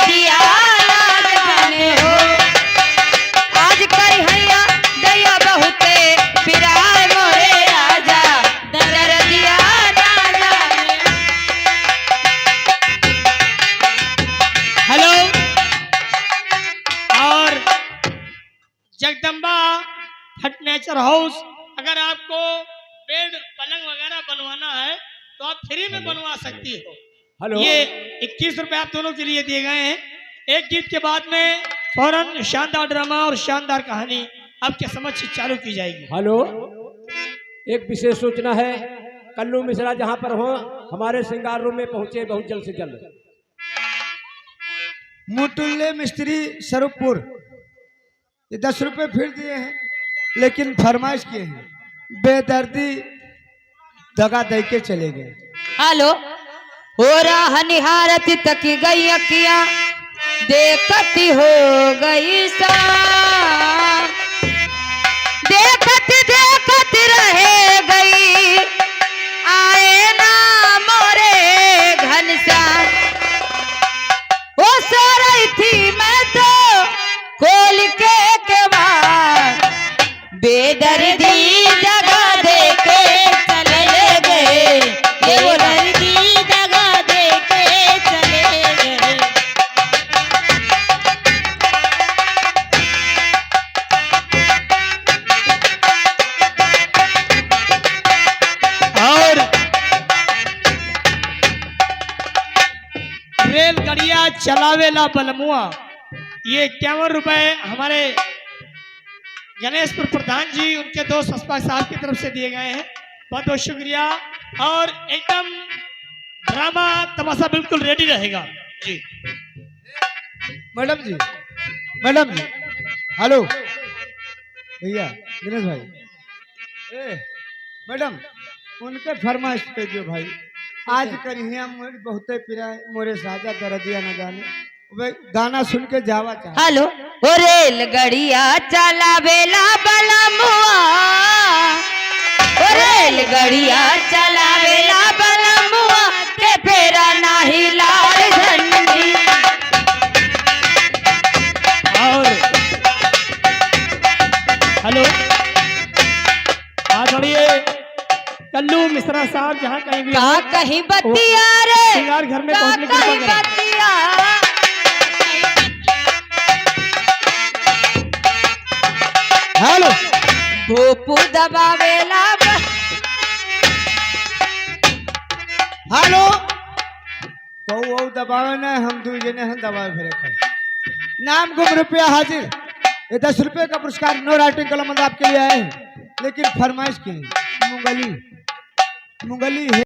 दरदिया ना जाने हो। आज करी हैया दैया बहुते पिराए मोरे राजा दरदिया ना जाने। हेलो। और जगदम्बा फर्नीचर हाउस, अगर आपको बेड पलंग वगैरह बनवाना है तो आप फ्री में बनवा सकती हो। हेलो। ये 21 रुपए आप दोनों के लिए दिए गए हैं। एक गीत के बाद में फौरन शानदार ड्रामा और शानदार कहानी आपके समक्ष चालू की जाएगी। हेलो, एक विशेष सूचना है। कल्लू मिश्रा जहां पर हो हमारे श्रृंगार रूम में पहुंचे बहुत जल्द से जल्द। मुटुल्ले मिस्त्री स्वरूपपुर, ये 10 रुपए फिर दिए हैं, लेकिन फरमाइश किए हैं, बेदर्दी दगा दे के चले गए। हेलो। हो रहा निहारती तकी गई अखियां देखती हो गई शाम। देखती देखती रहे गई आए ना मोरे घनश्याम। वो सो रही थी मैं तो खोल के केवाड़, बेदर्दी जगह दे के चले गए। बेदर्दी जगह दे के चले गए। और रेलगाड़ियां चलावेला बलमुआ, ये 51 रुपए हमारे गणेशपुर प्रधान जी उनके दोस्त अस्पा साहब की तरफ से दिए गए हैं। बहुत बहुत शुक्रिया। और एकदम ड्रामा तमाशा बिल्कुल रेडी रहेगा जी। मैडम जी, मैडम जी, हेलो भैया दिनेश भाई, मैडम उनके फरमाइश पे जो भाई आज करिए बहुते पिराए मोरे साजा दरदिया न जाने, वे गाना सुन के जावा चाहे। हेलो। ओ रेलगाड़िया चलावेला बलमुआ, ओ रेलगाड़िया चलावेला बलमुआ के फेरा नाही लाल झंडी। और हेलो, चलिए कल्लू मिश्रा साहब जहाँ कहीं भी का कहीं बतिया रे, श्रृंगार घर में का पहुंचने की कहीं कृपा करें। बतिया। हेलो, भोपू दबावेला हेलो, कहू दबावे न, हम दू जने हम दबावे फिरे खाए। नाम गुम रुपया हाजिर, ये 10 रुपए का पुरस्कार नो राइटिंग कलम आपके लिए आए हैं, लेकिन फरमाइश की मुंगली मुंगली है।